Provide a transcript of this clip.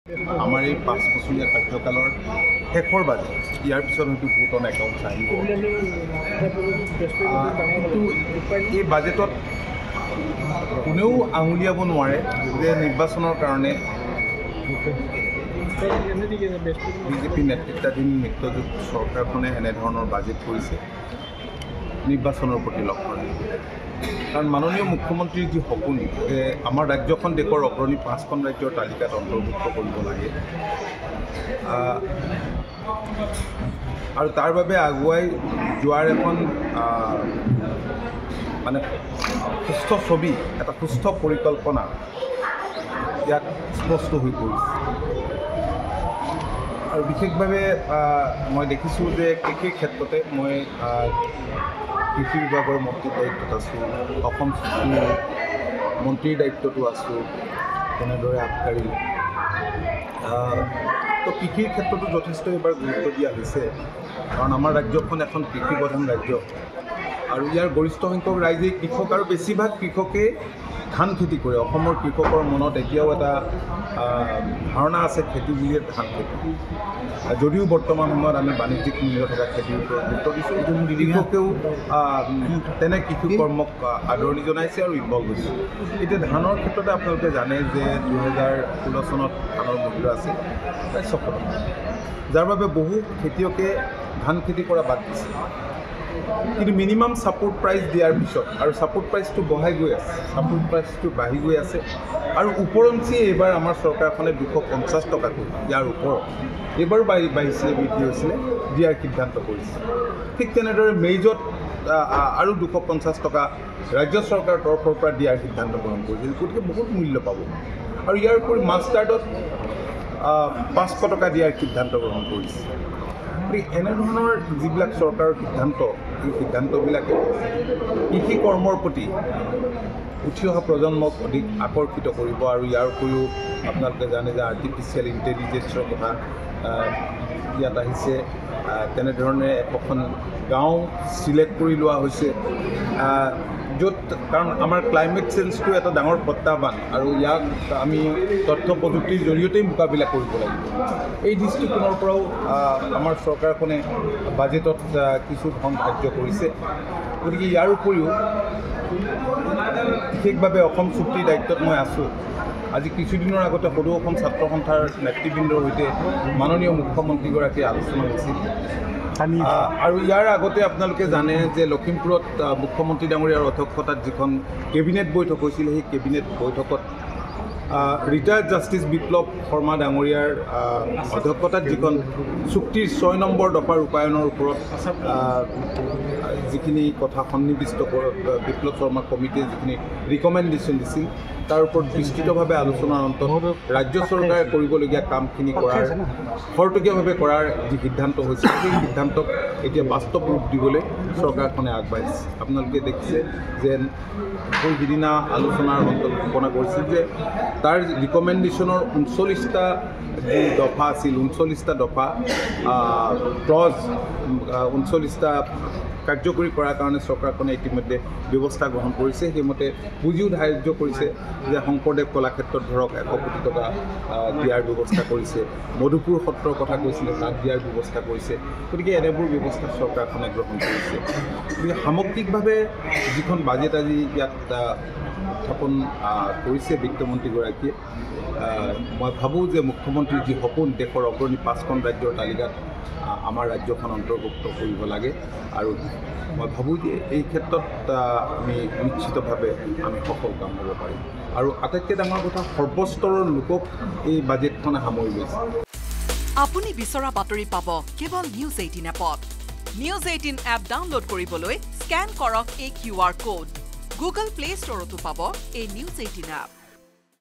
আমাৰ এই 5 বছৰীয়া কাৰ্যকালৰ শেষৰ বাজেট ইয়াৰ পিছত হয়তো ভোট অন একাউণ্টছ আহিব কিন্তু এই বাজেটত কোনেও আঙুলিয়াব নোৱাৰে যে নিৰ্বাচনৰ কাৰণে বিজেপি নেতৃত্বাধীন মিত্ৰজোঁট চৰকাৰখনে এনেধৰণৰ বাজেট কৰিছে নিৰ্বাচনৰ প্ৰতি লক্ষ্য কাৰণ মাননীয় মুখ্যমন্ত্ৰীৰ যি সপোন যে আমাৰ ৰাজ্যখন দেশৰ অগ্ৰণী 5খন ৰাজ্যৰ তালিকাত অন্তৰ্ভুক্ত কৰিব লাগে আৰু তাৰ বাবে আগুৱাই যোৱাৰ এখন মানে সুস্থ ছবি এটা সুস্থ পৰিকল্পনা ইয়াত স্পষ্ট হৈ পৰিছে আৰু বিশেষভাৱে মই দেখিছোঁ যে কৃষিৰ ক্ষেত্ৰতে মই কৃষি বিভাগৰ মন্ত্ৰীৰ দায়িত্বত আছোঁ অসম মন্ত্ৰীৰ দায়িত্বতো আছোঁ তেনেদৰে আবকাৰী তো কৃষিৰ ক্ষেত্ৰতো যথেষ্ট এইবাৰ গুৰুত্ব দিয়া হৈছে কাৰণ আমাৰ ৰাজ্যখন এখন কৃষিপ্ৰধান ৰাজ্য আৰু ইয়াৰ গৰিষ্ঠ সংখ্যক ৰাইজেই কৃষক আৰু বেছিভাগ কৃষকে ধান খেতি কৰে অসমৰ কৃষকৰ মনত এতিয়াও এটা ধাৰণা আছে খেতি বুলিয়ে ধান খেতি যদিও বৰ্তমান সময়ত আমি বাণিজ্যিক মূল্য থকা খেতিৰ ওপৰত গুৰুত্ব দিছোঁ কৃষকেও তেনে কৃষি কৰ্মক আদৰণি জনাইছে আৰু ইনভল্ভ হৈছে এতিয়া ধানৰ ক্ষেত্ৰতে আপোনালোকে জানে যে 2016 চনত ধানৰ মূল্য আছিল প্ৰায় 600 টকা যাৰ বাবে বহু খেতিয়কে ধান খেতি কৰা বাদ দিছে কিন্তু মিনিমাম ছাপোৰ্ট প্ৰাইচ দিয়াৰ পিছত আৰু ছাপোৰ্ট প্ৰাইচটো বঢ়াই গৈ আছে ছাপোৰ্ট প্ৰাইচটো বাঢ়ি গৈ আছে আৰু ওপৰঞ্চি এইবাৰ আমাৰ চৰকাৰখনে 250 টকাকৈ ইয়াৰ ওপৰত এইবাৰো বাঢ়িছিলে বৃদ্ধি হৈছিলে দিয়াৰ সিদ্ধান্ত কৰিছে ঠিক তেনেদৰে মেইজত আৰু 250 টকা ৰাজ্য চৰকাৰৰ তৰফৰ পৰা দিয়াৰ সিদ্ধান্ত গ্ৰহণ কৰিছিল গতিকে বহুত মূল্য পাব আৰু ইয়াৰ উপৰি মাষ্টাৰ্ডত 500 টকা দিয়াৰ সিদ্ধান্ত গ্ৰহণ কৰিছে এনেধৰণৰ যিবিলাক চৰকাৰৰ সিদ্ধান্ত এই সিদ্ধান্তবিলাকে কৃষি কৰ্মৰ প্ৰতি উঠি অহা প্ৰজন্মক অধিক আকৰ্ষিত কৰিব আৰু ইয়াৰ উপৰিও আপোনালোকে জানে যে আৰ্টিফিচিয়েল ইণ্টেলিজেন্সৰ কথা ইয়াত আহিছে তেনেধৰণে এখন গাঁও চিলেক্ট কৰি লোৱা হৈছে য'ত কাৰণ আমাৰ ক্লাইমেট চেঞ্জটো এটা ডাঙৰ প্ৰত্যাহ্বান আৰু ইয়াক আমি তথ্য প্ৰযুক্তিৰ জৰিয়তেই মোকাবিলা কৰিব লাগিব এই দৃষ্টিকোণৰ পৰাও আমাৰ চৰকাৰখনে বাজেটত কিছু ধন ধাৰ্য কৰিছে গতিকে ইয়াৰ উপৰিও বিশেষভাৱে অসম চুক্তিৰ দায়িত্বত মই আছোঁ আজি কিছুদিনৰ আগতে সদৌ অসম ছাত্ৰ সন্থাৰ নেতৃবৃন্দৰ সৈতে মাননীয় মুখ্যমন্ত্ৰীগৰাকীয়ে আলোচনা হৈছিল আৰু ইয়াৰ আগতে আপোনালোকে জানে যে লখিমপুৰত মুখ্যমন্ত্ৰী ডাঙৰীয়াৰ অধ্যক্ষতাত যিখন কেবিনেট বৈঠক হৈছিল সেই কেবিনেট বৈঠকত ৰিটায়াৰ্ড জাষ্টিছ বিপ্লৱ শৰ্মা ডাঙৰীয়াৰ অধ্যক্ষতাত যিখন চুক্তিৰ 6 নম্বৰ দফা ৰূপায়ণৰ ওপৰত যিখিনি কথা সন্নিৱিষ্ট বিপ্লৱ শৰ্মা কমিটিয়ে যিখিনি ৰিকমেণ্ডেশ্যন দিছিল তাৰ ওপৰত বিস্তৃতভাৱে আলোচনাৰ অন্তত ৰাজ্য চৰকাৰে কৰিবলগীয়া কামখিনি কৰাৰ খৰতকীয়াভাৱে কৰাৰ যি সিদ্ধান্ত হৈছিল সেই সিদ্ধান্তক এতিয়া বাস্তৱ ৰূপ দিবলৈ চৰকাৰখনে আগবাঢ়িছে আপোনালোকে দেখিছে যে সিদিনা আলোচনাৰ অন্তত ঘোষণা কৰিছিল যে তাৰ ৰিকমেণ্ডেশ্যনৰ 39টা যি দফা আছিল 39টা দফা ক্লজ 39টা কাৰ্যকৰী কৰাৰ কাৰণে চৰকাৰখনে ইতিমধ্যে ব্যৱস্থা গ্ৰহণ কৰিছে সেইমতে পুঁজিও ধাৰ্য কৰিছে যে শংকৰদেৱ কলাক্ষেত্ৰত ধৰক 100 কোটি টকা দিয়াৰ ব্যৱস্থা কৰিছে মধুপুৰ সত্ৰৰ কথা কৈছিলে তাত দিয়াৰ ব্যৱস্থা কৰিছে গতিকে এনেবোৰ ব্যৱস্থা চৰকাৰখনে গ্ৰহণ কৰিছে গতিকে সামগ্ৰিকভাৱে যিখন বাজেট আজি ইয়াত উত্থাপন কৰিছে বিত্তমন্ত্ৰীগৰাকীয়ে মই ভাবোঁ যে মুখ্যমন্ত্ৰীৰ যি সপোন দেশৰ অগ্ৰণী 5খন ৰাজ্যৰ তালিকাত আমাৰ ৰাজ্যখন অন্তৰ্ভুক্ত কৰিব লাগে আৰু মই ভাবোঁ যে এই ক্ষেত্ৰত আমি নিশ্চিতভাৱে আমি সফল কাম কৰিব পাৰিম আৰু আটাইতকৈ ডাঙৰ কথা সৰ্বস্তৰৰ লোকক এই বাজেটখনে সামৰি লৈছে আপুনি বিচৰা বাতৰি পাব কেৱল নিউজ 18 এপত নিউজ 18 এপ ডাউনলোড কৰিবলৈ স্কেন কৰক এই QR কোড গুগল প্লে ষ্টৰতো পাব এই নিউজ 18 এপ